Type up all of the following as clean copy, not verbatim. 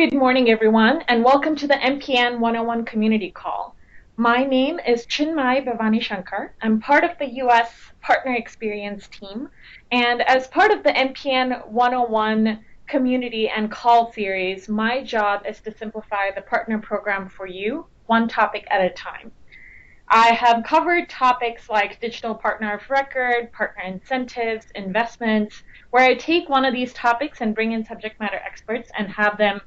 Good morning, everyone, and welcome to the MPN 101 community call. My name is Chinmay Bhavani Shankar. I'm part of the U.S. Partner Experience team, and as part of the MPN 101 community and call series, my job is to simplify the partner program for you, one topic at a time. I have covered topics like digital partner of record, partner incentives, investments, where I take one of these topics and bring in subject matter experts and have them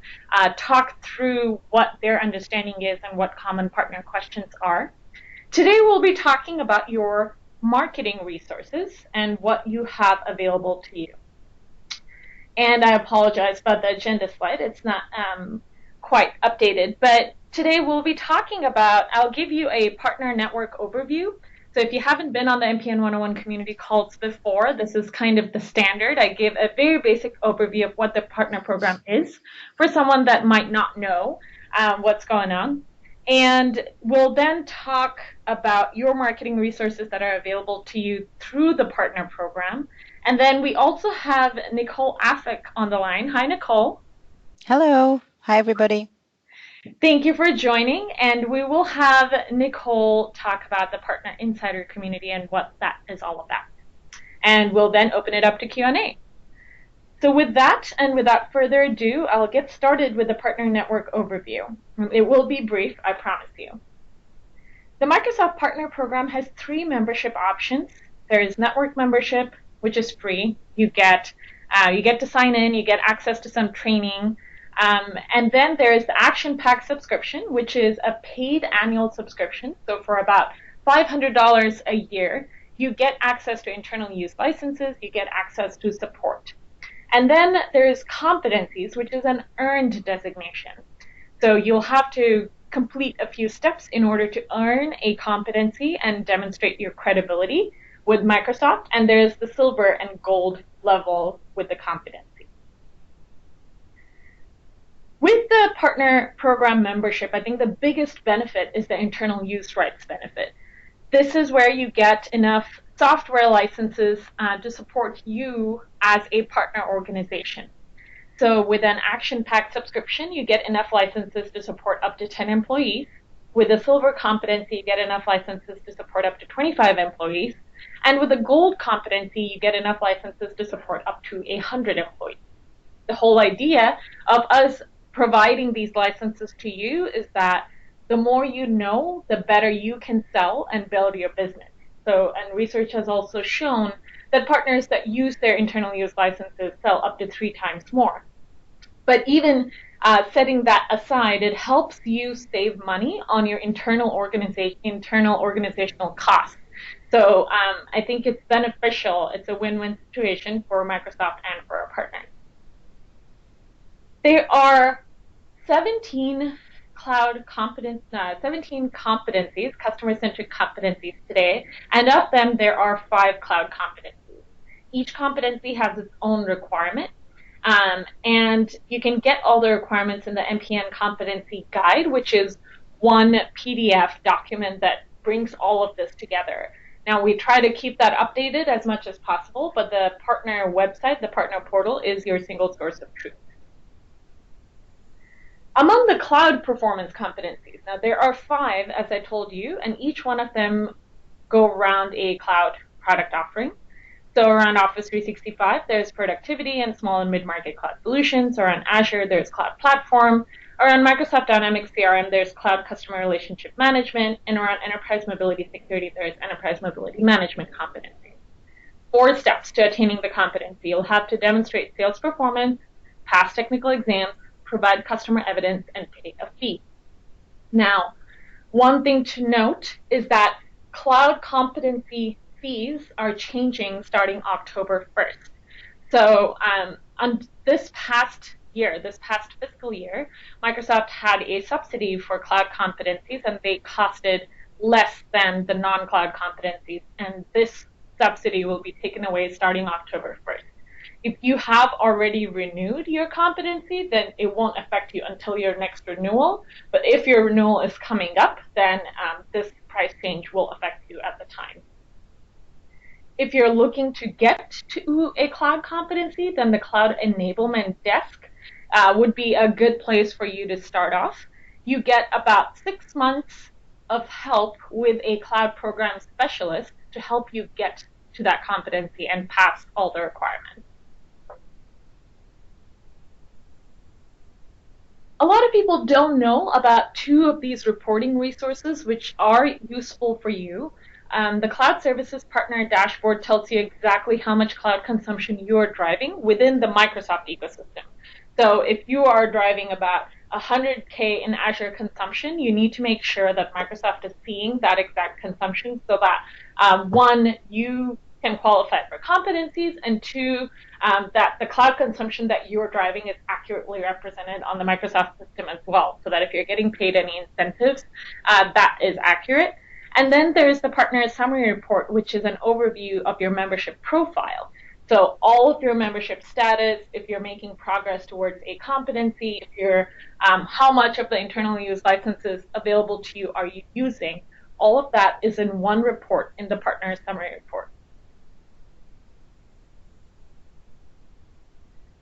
talk through what their understanding is and what common partner questions are. Today we'll be talking about your marketing resources and what you have available to you. And I apologize about the agenda slide. It's not quite updated, but today we'll be talking about, I'll give you a partner network overview. So if you haven't been on the MPN 101 community calls before, this is kind of the standard. I give a very basic overview of what the partner program is for someone that might not know what's going on. And we'll then talk about your marketing resources that are available to you through the partner program. And then we also have Nicole Afik on the line. Hi, Nicole. Hello. Hi, everybody. Thank you for joining. And we will have Nicole talk about the Partner Insider community and what that is all about. And we'll then open it up to Q&A. So with that, and without further ado, I'll get started with the Partner Network overview. It will be brief, I promise you. The Microsoft Partner Program has three membership options. There is Network Membership, which is free. You get to sign in, you get access to some training. And then there is the Action Pack subscription, which is a paid annual subscription. So for about $500 a year, you get access to internal use licenses, you get access to support. And then there's competencies, which is an earned designation. So you'll have to complete a few steps in order to earn a competency and demonstrate your credibility with Microsoft. And there's the silver and gold level with the competency. With the partner program membership, I think the biggest benefit is the internal use rights benefit. This is where you get enough software licenses to support you as a partner organization. So with an Action Pack subscription, you get enough licenses to support up to 10 employees. With a silver competency, you get enough licenses to support up to 25 employees. And with a gold competency, you get enough licenses to support up to 100 employees. The whole idea of us providing these licenses to you is that the more you know, the better you can sell and build your business. So, and research has also shown that partners that use their internal use licenses sell up to 3 times more. But even setting that aside, it helps you save money on your internal organizational costs. So I think it's beneficial. It's a win-win situation for Microsoft and for our partners. There are 17 17 competencies, customer-centric competencies today, and of them there are 5 cloud competencies. Each competency has its own requirement, and you can get all the requirements in the MPN competency guide, which is one PDF document that brings all of this together. Now, we try to keep that updated as much as possible, but the partner website, the partner portal, is your single source of truth. Among the cloud performance competencies, now there are 5, as I told you, and each one of them go around a cloud product offering. So around Office 365, there's productivity and small and mid-market cloud solutions. Around Azure, there's cloud platform. Around Microsoft Dynamics CRM, there's cloud customer relationship management. And around enterprise mobility security, there's enterprise mobility management competency. 4 steps to attaining the competency. You'll have to demonstrate sales performance, pass technical exams, provide customer evidence, and pay a fee. Now, one thing to note is that cloud competency fees are changing starting October 1st. So on this past fiscal year, Microsoft had a subsidy for cloud competencies, and they costed less than the non-cloud competencies. And this subsidy will be taken away starting October 1st. If you have already renewed your competency, then it won't affect you until your next renewal. But if your renewal is coming up, then this price change will affect you at the time. If you're looking to get to a cloud competency, then the Cloud Enablement Desk would be a good place for you to start off. You get about 6 months of help with a cloud program specialist to help you get to that competency and pass all the requirements. A lot of people don't know about two of these reporting resources, which are useful for you. The Cloud Services Partner Dashboard tells you exactly how much cloud consumption you are driving within the Microsoft ecosystem. So if you are driving about 100K in Azure consumption, you need to make sure that Microsoft is seeing that exact consumption so that, one, you can qualify for competencies, and two, that the cloud consumption that you're driving is accurately represented on the Microsoft system as well, so that if you're getting paid any incentives, that is accurate. And then there's the partner summary report, which is an overview of your membership profile. So all of your membership status, if you're making progress towards a competency, if you're how much of the internally used licenses available to you are you using, all of that is in one report in the partner summary report.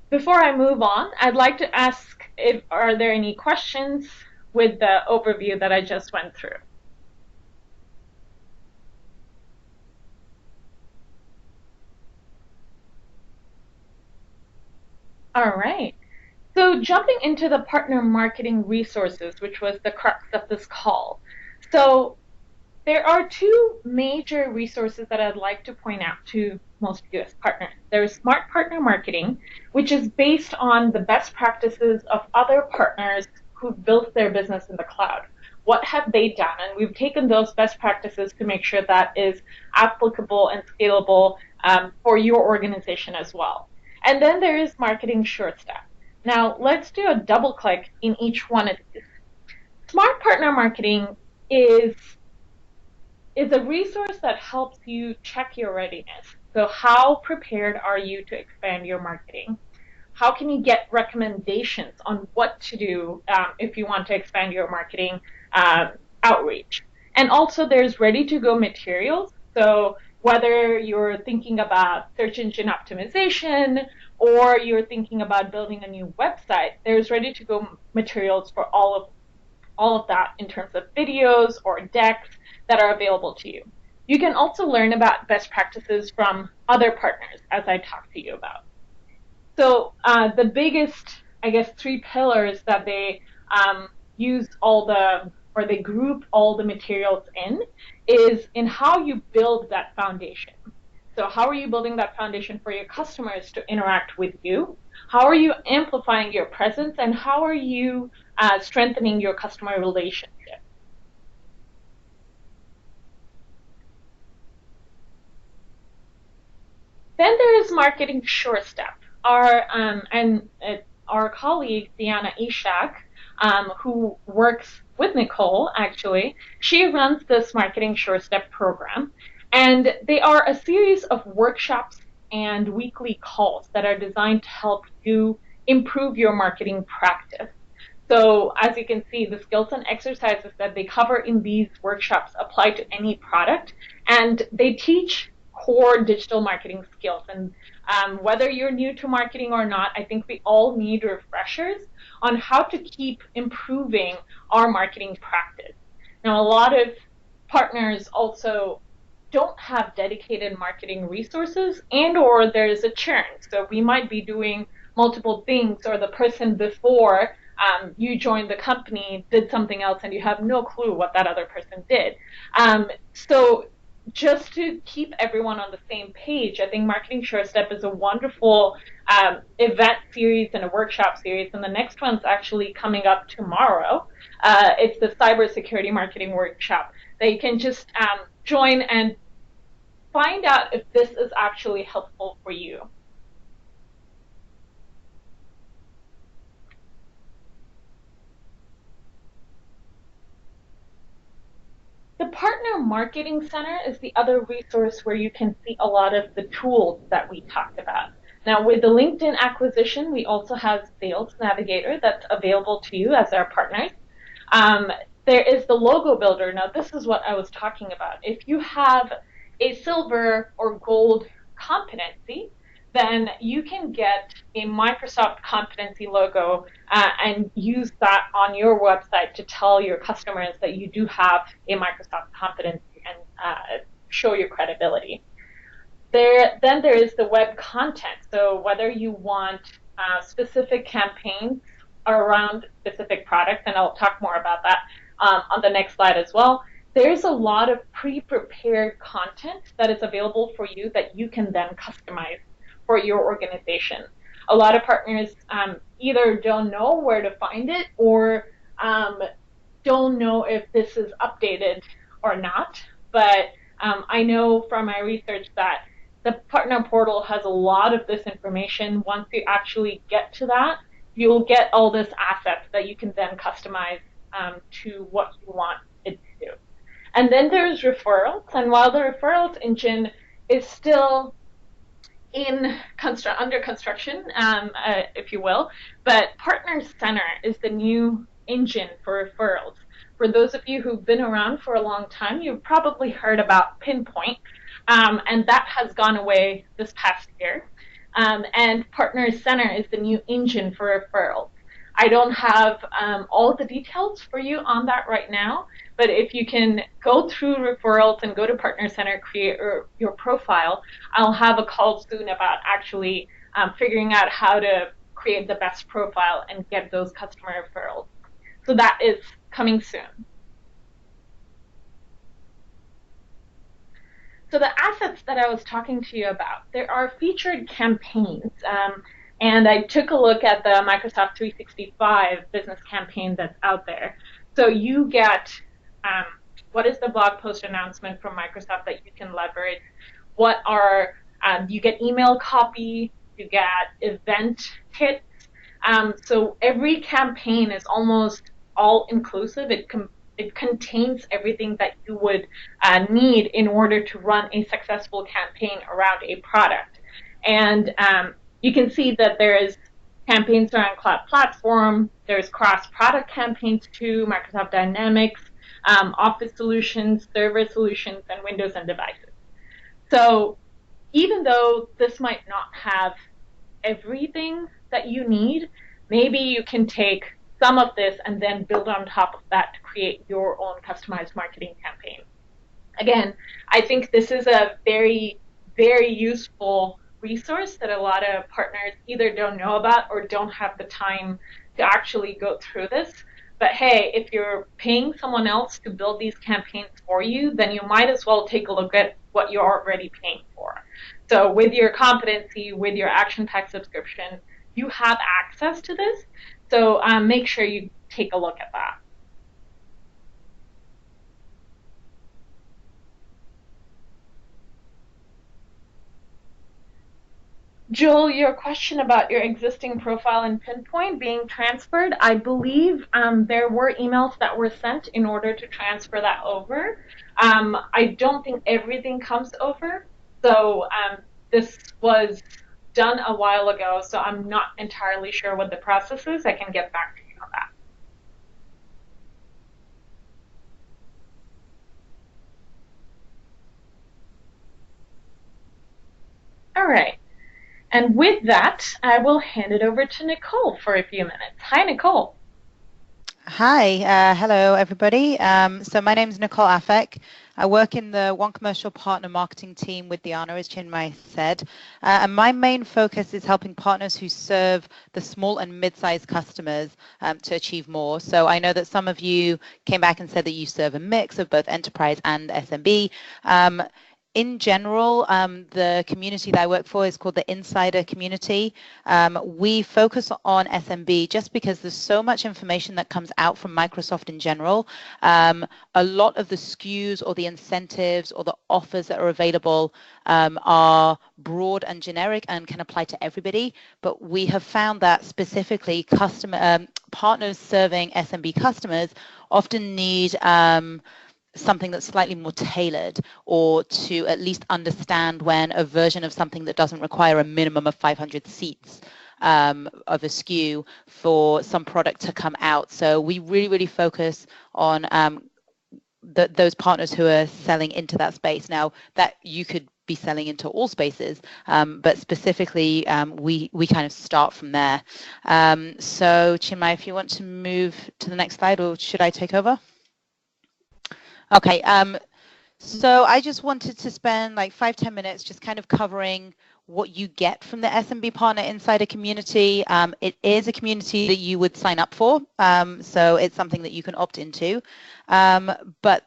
Before I move on, I'd like to ask are there any questions with the overview that I just went through? All right. So jumping into the partner marketing resources, which was the crux of this call. So there are two major resources that I'd like to point out to most US partners. There's Smart Partner Marketing, which is based on the best practices of other partners who've built their business in the cloud. What have they done? And we've taken those best practices to make sure that is applicable and scalable for your organization as well. And then there is Marketing Short Step. Now, let's do a double click in each one of these. Smart Partner Marketing is a resource that helps you check your readiness. So how prepared are you to expand your marketing? How can you get recommendations on what to do if you want to expand your marketing outreach? And also there's ready-to-go materials. So whether you're thinking about search engine optimization or you're thinking about building a new website, there's ready-to-go materials for all of that in terms of videos or decks that are available to you. You can also learn about best practices from other partners, as I talked to you about. So the biggest, I guess, three pillars that they use or they group all the materials in is in how you build that foundation. So how are you building that foundation for your customers to interact with you? How are you amplifying your presence? And how are you strengthening your customer relationship? Then there is Marketing Sure Step. Our colleague, Diana Ishak, who works with Nicole, actually, she runs this Marketing Sure Step program. And they are a series of workshops and weekly calls that are designed to help you improve your marketing practice. So as you can see, the skills and exercises that they cover in these workshops apply to any product, and they teach core digital marketing skills. And whether you're new to marketing or not, I think we all need refreshers on how to keep improving our marketing practice. Now, a lot of partners also don't have dedicated marketing resources, and or there's a churn. So we might be doing multiple things, or the person before you joined the company did something else and you have no clue what that other person did. So just to keep everyone on the same page, I think Marketing Sure Step is a wonderful event series and a workshop series, and the next one's actually coming up tomorrow. It's the Cybersecurity Marketing Workshop. They can just join and find out if this is actually helpful for you. The Partner Marketing Center is the other resource where you can see a lot of the tools that we talked about. Now, with the LinkedIn acquisition, we also have Sales Navigator that's available to you as our partners. There is the Logo Builder. Now, this is what I was talking about. If you have a silver or gold competency, then you can get a Microsoft competency logo and use that on your website to tell your customers that you do have a Microsoft competency and show your credibility. Then there is the web content. So whether you want specific campaigns around specific products, and I'll talk more about that on the next slide as well, there's a lot of pre-prepared content that is available for you that you can then customize for your organization. A lot of partners either don't know where to find it or don't know if this is updated or not. But I know from my research that the partner portal has a lot of this information. Once you actually get to that, you'll get all this assets that you can then customize to what you want it to do. And then there's referrals. And while the referrals engine is still under construction, if you will, but Partner Center is the new engine for referrals. For those of you who've been around for a long time, you've probably heard about Pinpoint, and that has gone away this past year. And Partner Center is the new engine for referrals. I don't have all the details for you on that right now, but if you can go through referrals and go to Partner Center, create your profile, I'll have a call soon about actually figuring out how to create the best profile and get those customer referrals. So that is coming soon. So the assets that I was talking to you about, there are featured campaigns. And I took a look at the Microsoft 365 business campaign that's out there. So you get what is the blog post announcement from Microsoft that you can leverage? You get email copy, you get event kits. So every campaign is almost all inclusive. It contains everything that you would need in order to run a successful campaign around a product. And you can see that there is campaigns around Cloud Platform, there's cross-product campaigns too, Microsoft Dynamics, Office solutions, server solutions, and Windows and devices. So even though this might not have everything that you need, maybe you can take some of this and then build on top of that to create your own customized marketing campaign. Again, I think this is a very, very useful resource that a lot of partners either don't know about or don't have the time to actually go through this. But hey, if you're paying someone else to build these campaigns for you, then you might as well take a look at what you're already paying for. So with your competency, with your Action Pack subscription, you have access to this. So make sure you take a look at that. Joel, your question about your existing profile in Pinpoint being transferred, I believe there were emails that were sent in order to transfer that over. I don't think everything comes over, so this was done a while ago, so I'm not entirely sure what the process is. I can get back to you on that. All right. And with that, I will hand it over to Nicole for a few minutes. Hi, Nicole. Hi, hello everybody. So my name is Nicole Afek. I work in the One Commercial Partner marketing team with Diana, as Chinmay said. And my main focus is helping partners who serve the small and mid-sized customers to achieve more. So I know that some of you came back and said that you serve a mix of both enterprise and SMB. In general, the community that I work for is called the Insider Community. We focus on SMB just because there's so much information that comes out from Microsoft in general. A lot of the SKUs or the incentives or the offers that are available are broad and generic and can apply to everybody. But we have found that specifically partners serving SMB customers often need something that's slightly more tailored, or to at least understand when a version of something that doesn't require a minimum of 500 seats of a SKU for some product to come out. So we really focus on those partners who are selling into that space. Now, that you could be selling into all spaces, but specifically we kind of start from there. So Chinmay, if you want to move to the next slide, or should I take over? Okay. So I just wanted to spend like 5-10 minutes just kind of covering what you get from the SMB Partner Insider community. It is a community that you would sign up for, so it's something that you can opt into. But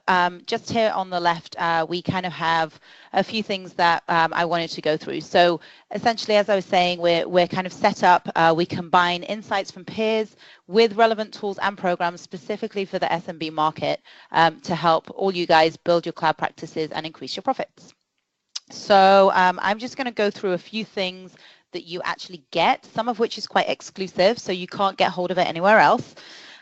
just here on the left, we kind of have a few things that I wanted to go through. So essentially, as I was saying, we're kind of set up. We combine insights from peers with relevant tools and programs specifically for the SMB market to help all you guys build your cloud practices and increase your profits. So I'm just going to go through a few things that you actually get, some of which is quite exclusive, so you can't get hold of it anywhere else.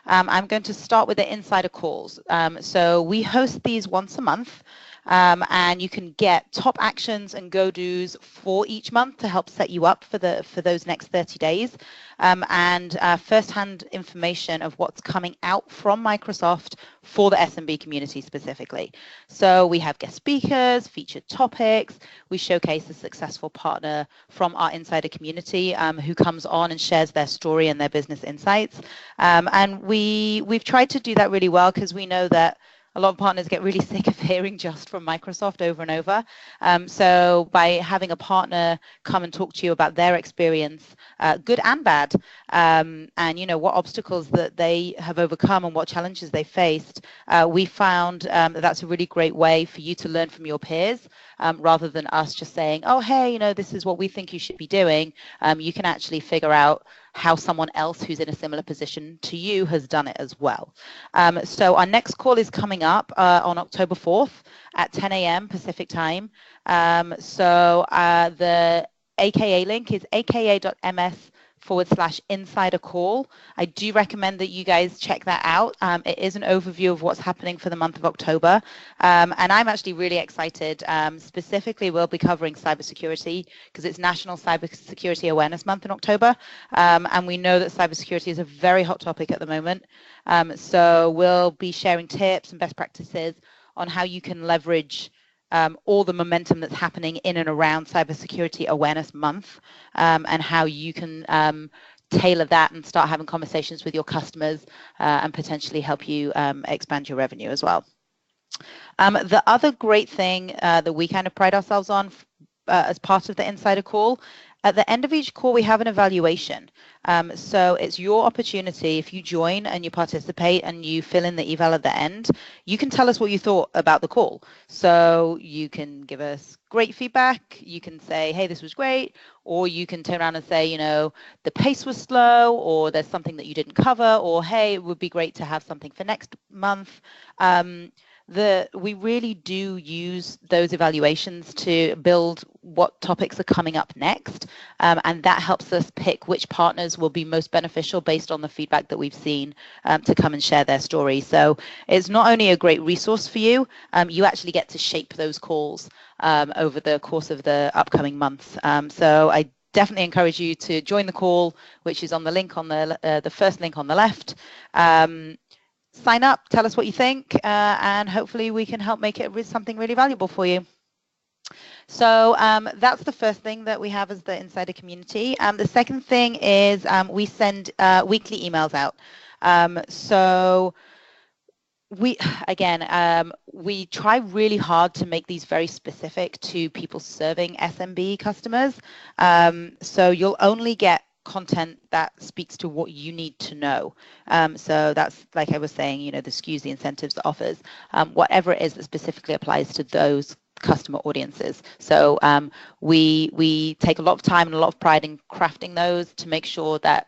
I'm going to start with the insider calls. So we host these once a month. And you can get top actions and go-dos for each month to help set you up for those next 30 days, and first-hand information of what's coming out from Microsoft for the SMB community specifically. So we have guest speakers, featured topics. We showcase a successful partner from our insider community who comes on and shares their story and their business insights. And we've tried to do that really well because we know that a lot of partners get really sick of hearing just from Microsoft over and over. So by having a partner come and talk to you about their experience, good and bad, and what obstacles that they have overcome and what challenges they faced, we found that that's a really great way for you to learn from your peers, rather than us just saying, oh, hey, this is what we think you should be doing. You can actually figure out how someone else who's in a similar position to you has done it as well. So our next call is coming up on October 4th at 10 a.m. Pacific time. So the AKA link is aka.ms/insider call. I do recommend that you guys check that out. It is an overview of what's happening for the month of October. And I'm actually really excited. Specifically, we'll be covering cybersecurity because it's National Cybersecurity Awareness Month in October. And we know that cybersecurity is a very hot topic at the moment. So we'll be sharing tips and best practices on how you can leverage all the momentum that's happening in and around Cybersecurity Awareness Month, and how you can tailor that and start having conversations with your customers and potentially help you expand your revenue as well. The other great thing that we kind of pride ourselves on as part of the Insider Call, at the end of each call, we have an evaluation. So it's your opportunity. If you join and you participate and you fill in the eval at the end, you can tell us what you thought about the call. So you can give us great feedback. You can say, hey, this was great. Or you can turn around and say, the pace was slow, or there's something that you didn't cover, or hey, it would be great to have something for next month. We really do use those evaluations to build what topics are coming up next, and that helps us pick which partners will be most beneficial based on the feedback that we've seen to come and share their story. So it's not only a great resource for you, you actually get to shape those calls over the course of the upcoming months. So I definitely encourage you to join the call, which is on the link on the first link on the left. Sign up, tell us what you think, and hopefully we can help make it something really valuable for you. So that's the first thing that we have as the insider community. The second thing is we send weekly emails out. So we try really hard to make these very specific to people serving SMB customers. So you'll only get content that speaks to what you need to know. So that's, like I was saying, the SKUs, the incentives, the offers, whatever it is that specifically applies to those customer audiences. So we take a lot of time and a lot of pride in crafting those to make sure that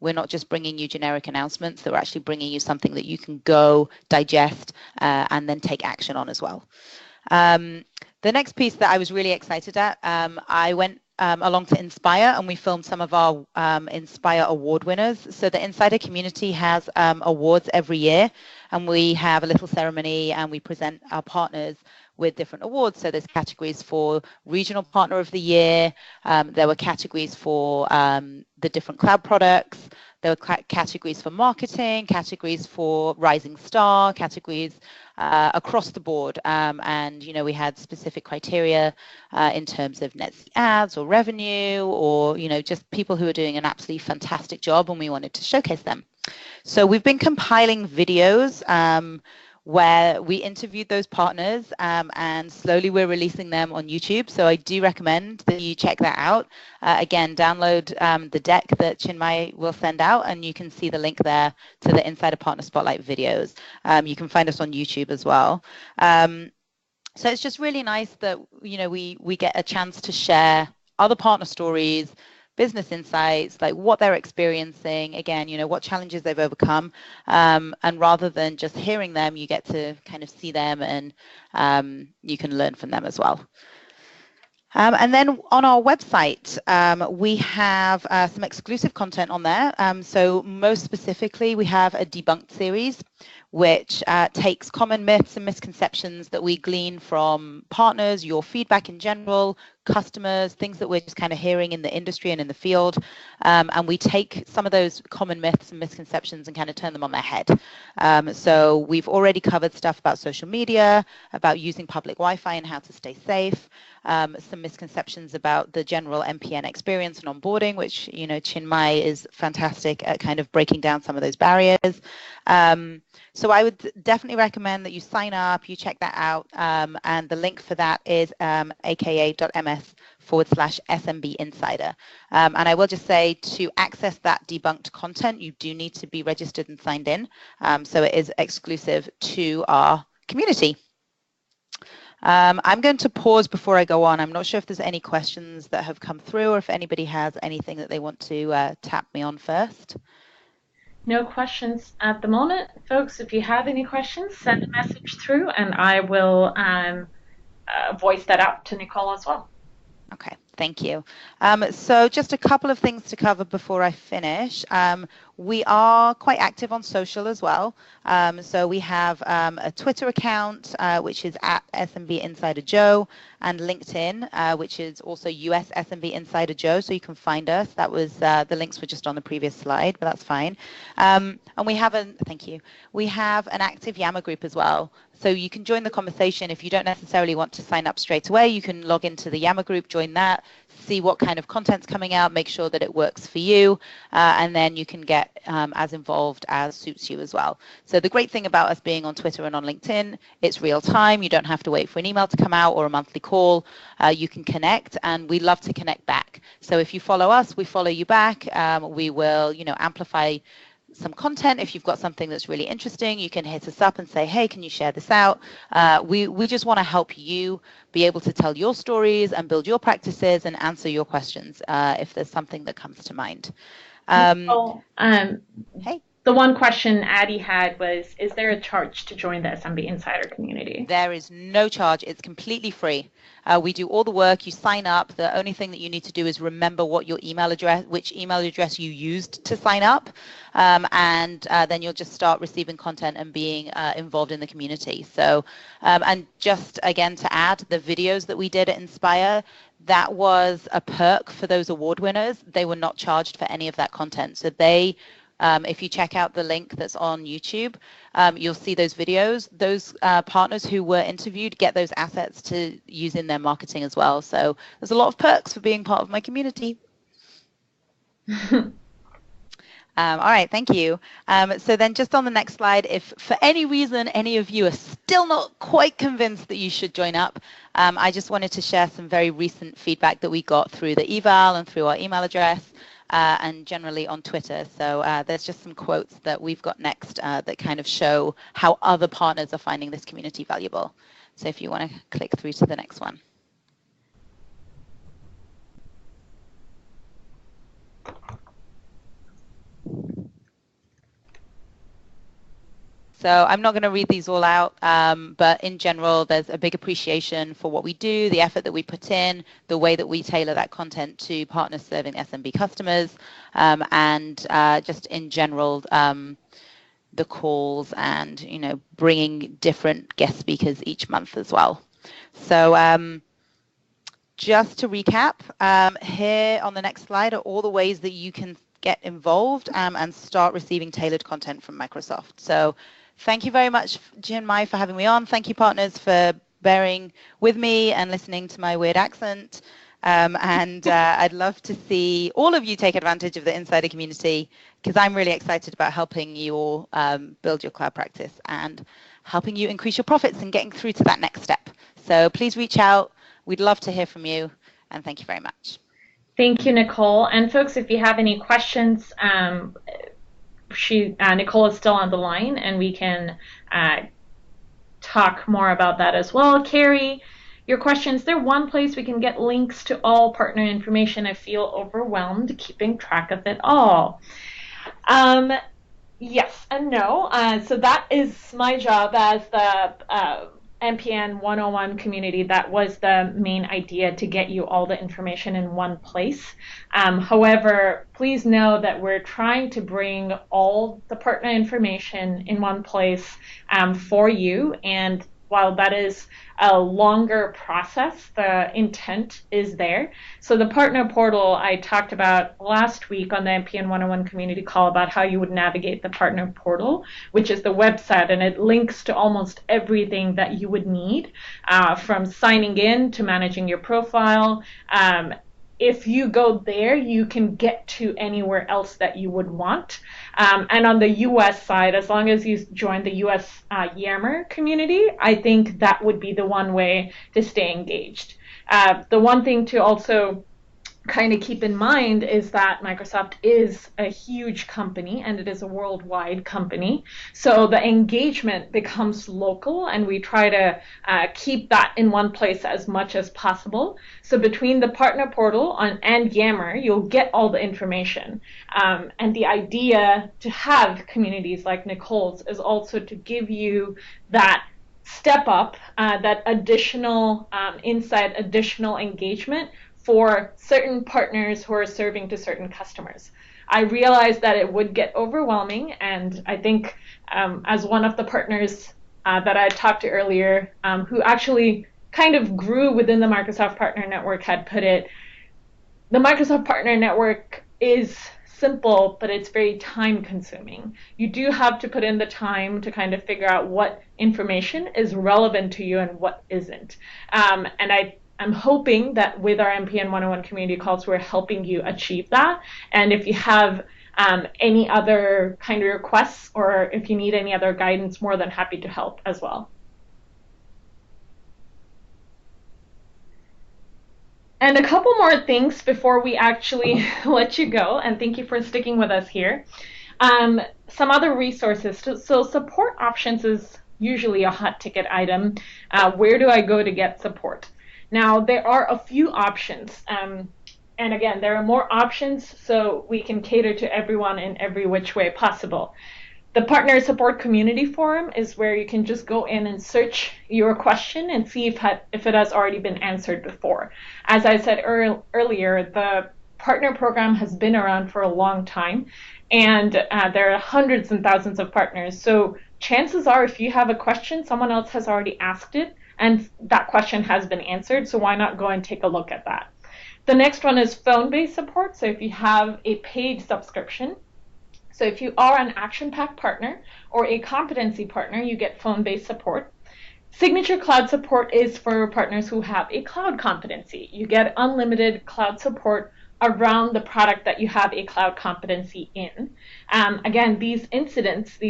we're not just bringing you generic announcements, that we're actually bringing you something that you can go digest and then take action on as well. The next piece that I was really excited at, I went along to Inspire, and we filmed some of our Inspire award winners. So the Insider community has awards every year, and we have a little ceremony and we present our partners with different awards. So there's categories for Regional Partner of the Year. There were categories for the different cloud products. There were categories for marketing, categories for rising star, categories across the board. And, we had specific criteria in terms of net ads or revenue or, just people who are doing an absolutely fantastic job, and we wanted to showcase them. So we've been compiling videos where we interviewed those partners, and slowly we're releasing them on YouTube. So I do recommend that you check that out. Again, download the deck that Chinmay will send out, and you can see the link there to the Insider Partner Spotlight videos. You can find us on YouTube as well. So it's just really nice that we get a chance to share other partner stories, business insights, like what they're experiencing, again, what challenges they've overcome, and rather than just hearing them, you get to kind of see them, and you can learn from them as well. And then on our website, we have some exclusive content on there. So most specifically, we have a debunked series, which takes common myths and misconceptions that we glean from partners, your feedback in general, customers, things that we're just kind of hearing in the industry and in the field. And we take some of those common myths and misconceptions and kind of turn them on their head. So we've already covered stuff about social media, about using public Wi-Fi and how to stay safe, some misconceptions about the general MPN experience and onboarding, which, Chinmay is fantastic at kind of breaking down some of those barriers. So I would definitely recommend that you sign up, you check that out, and the link for that is aka.ms/SMB Insider. And I will just say, to access that debunked content, you do need to be registered and signed in. So it is exclusive to our community. I'm going to pause before I go on. I'm not sure if there's any questions that have come through, or if anybody has anything that they want to tap me on first. No questions at the moment. Folks, if you have any questions, send a message through, and I will voice that out to Nicole as well. Okay, thank you. So just a couple of things to cover before I finish. We are quite active on social as well. So we have a Twitter account, which is at SMB Insider Joe, and LinkedIn, which is also US SMB Insider Joe. So you can find us. That was the links were just on the previous slide, but that's fine. And we have thank you. We have an active Yammer group as well. So you can join the conversation. If you don't necessarily want to sign up straight away, you can log into the Yammer group, join that, see what kind of content's coming out, make sure that it works for you, and then you can get as involved as suits you as well. So the great thing about us being on Twitter and on LinkedIn, it's real time. You don't have to wait for an email to come out or a monthly call. You can connect, and we love to connect back. So if you follow us, we follow you back. We will, amplify some content. If you've got something that's really interesting, you can hit us up and say, hey, can you share this out? We just want to help you be able to tell your stories and build your practices and answer your questions if there's something that comes to mind. Hey. The one question Addie had was, is there a charge to join the SMB Insider community? There is no charge. It's completely free. We do all the work. You sign up. The only thing that you need to do is remember which email address you used to sign up, and then you'll just start receiving content and being involved in the community. So, and just again to add, the videos that we did at Inspire, that was a perk for those award winners. They were not charged for any of that content. So they, if you check out the link that's on YouTube, you'll see those videos. Those partners who were interviewed get those assets to use in their marketing as well. So there's a lot of perks for being part of my community. All right, thank you. So then just on the next slide, if for any reason any of you are still not quite convinced that you should join up, I just wanted to share some very recent feedback that we got through the eval and through our email address. And generally on Twitter. So there's just some quotes that we've got next that kind of show how other partners are finding this community valuable. So if you want to click through to the next one. So I'm not going to read these all out, but in general, there's a big appreciation for what we do, the effort that we put in, the way that we tailor that content to partners serving SMB customers, and just in general, the calls and, bringing different guest speakers each month as well. So just to recap, here on the next slide are all the ways that you can get involved and start receiving tailored content from Microsoft. So thank you very much, Chinmay, for having me on. Thank you, partners, for bearing with me and listening to my weird accent. I'd love to see all of you take advantage of the insider community, because I'm really excited about helping you all build your cloud practice and helping you increase your profits and getting through to that next step. So please reach out. We'd love to hear from you. And thank you very much. Thank you, Nicole. And folks, if you have any questions, Nicole is still on the line, and we can talk more about that as well. Carrie, your questions, they're one place we can get links to all partner information. I feel overwhelmed keeping track of it all. Yes and no. So that is my job as the MPN 101 community. That was the main idea, to get you all the information in one place. However, please know that we're trying to bring all the partner information in one place for you. And while that is a longer process, the intent is there. So the partner portal I talked about last week on the MPN 101 community call, about how you would navigate the partner portal, which is the website, and it links to almost everything that you would need, from signing in to managing your profile. If you go there, you can get to anywhere else that you would want. And on the US side, as long as you join the US Yammer community, I think that would be the one way to stay engaged. The one thing to also kind of keep in mind is that Microsoft is a huge company, and it is a worldwide company. So the engagement becomes local, and we try to keep that in one place as much as possible. So between the partner portal and Yammer, you'll get all the information. And the idea to have communities like Nicole's is also to give you that step up, that additional insight, additional engagement for certain partners who are serving to certain customers. I realized that it would get overwhelming, and I think as one of the partners that I talked to earlier, who actually kind of grew within the Microsoft Partner Network, had put it, the Microsoft Partner Network is simple, but it's very time consuming. You do have to put in the time to kind of figure out what information is relevant to you and what isn't. I'm hoping that with our MPN 101 community calls, we're helping you achieve that. And if you have any other kind of requests, or if you need any other guidance, more than happy to help as well. And a couple more things before we actually let you go, and thank you for sticking with us here. Some other resources. So support options is usually a hot ticket item. Where do I go to get support? Now, there are a few options. And again, there are more options, so we can cater to everyone in every which way possible. The Partner Support Community Forum is where you can just go in and search your question and see if it has already been answered before. As I said earlier, the partner program has been around for a long time, and there are hundreds and thousands of partners. So chances are, if you have a question, someone else has already asked it, and that question has been answered, so why not go and take a look at that? The next one is phone-based support. So if you have a paid subscription, so if you are an action-packed partner or a competency partner, you get phone-based support. Signature Cloud support is for partners who have a cloud competency. You get unlimited cloud support around the product that you have a cloud competency in. Again, these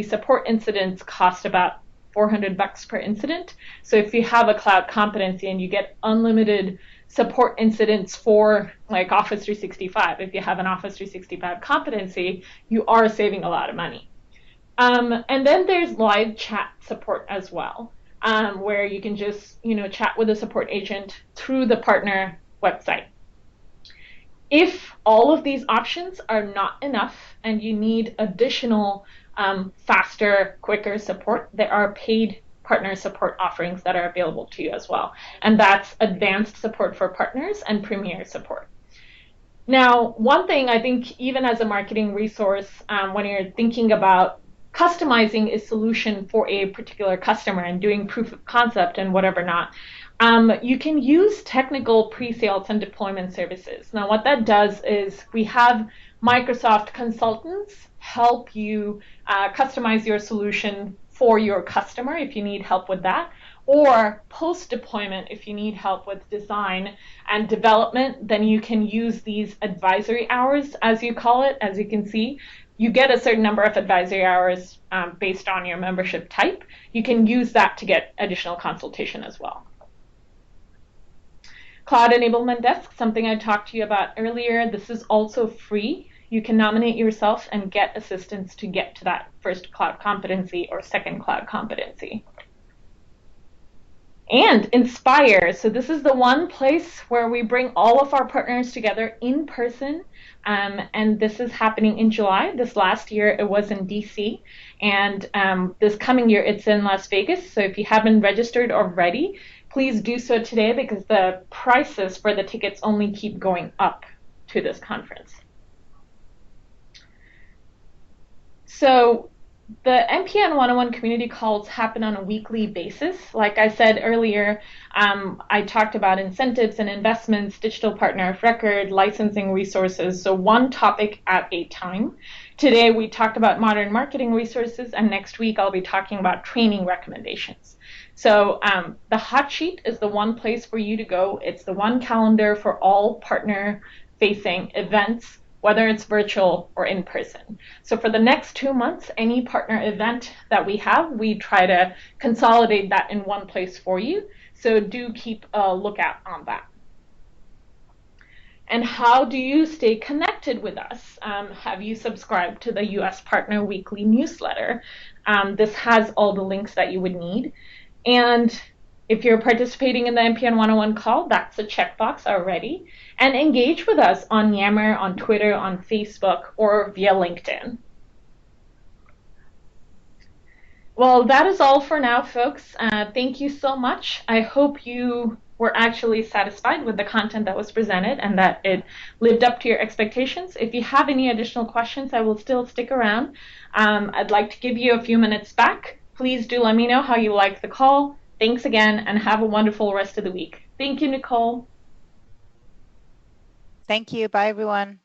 support incidents cost about $400 per incident. So if you have a cloud competency and you get unlimited support incidents for like Office 365, if you have an Office 365 competency, you are saving a lot of money. And then there's live chat support as well, where you can just chat with a support agent through the partner website. If all of these options are not enough and you need additional faster, quicker support, there are paid partner support offerings that are available to you as well. And that's advanced support for partners and premier support. Now, one thing I think, even as a marketing resource, when you're thinking about customizing a solution for a particular customer and doing proof of concept and whatever not, you can use technical pre-sales and deployment services. Now, what that does is we have Microsoft consultants help you customize your solution for your customer if you need help with that, or post-deployment if you need help with design and development. Then you can use these advisory hours, as you call it. As you can see, you get a certain number of advisory hours based on your membership type. You can use that to get additional consultation as well. Cloud Enablement Desk, something I talked to you about earlier. This is also free. You can nominate yourself and get assistance to get to that first cloud competency or second cloud competency. And Inspire. So this is the one place where we bring all of our partners together in person. And this is happening in July. This last year it was in DC. And this coming year it's in Las Vegas. So if you haven't registered already, please do so today, because the prices for the tickets only keep going up to this conference. So the MPN 101 community calls happen on a weekly basis. Like I said earlier, I talked about incentives and investments, digital partner of record, licensing resources, so one topic at a time. Today we talked about modern marketing resources, and next week I'll be talking about training recommendations. So the hot sheet is the one place for you to go. It's the one calendar for all partner-facing events, whether it's virtual or in person. So for the next 2 months, any partner event that we have, we try to consolidate that in one place for you. So do keep a lookout on that. And how do you stay connected with us? Have you subscribed to the US Partner Weekly newsletter? This has all the links that you would need. And if you're participating in the MPN 101 call, that's a checkbox already. And engage with us on Yammer, on Twitter, on Facebook, or via LinkedIn. Well, that is all for now, folks. Thank you so much. I hope you were actually satisfied with the content that was presented and that it lived up to your expectations. If you have any additional questions, I will still stick around. I'd like to give you a few minutes back. Please do let me know how you liked the call. Thanks again, and have a wonderful rest of the week. Thank you, Nicole. Thank you. Bye, everyone.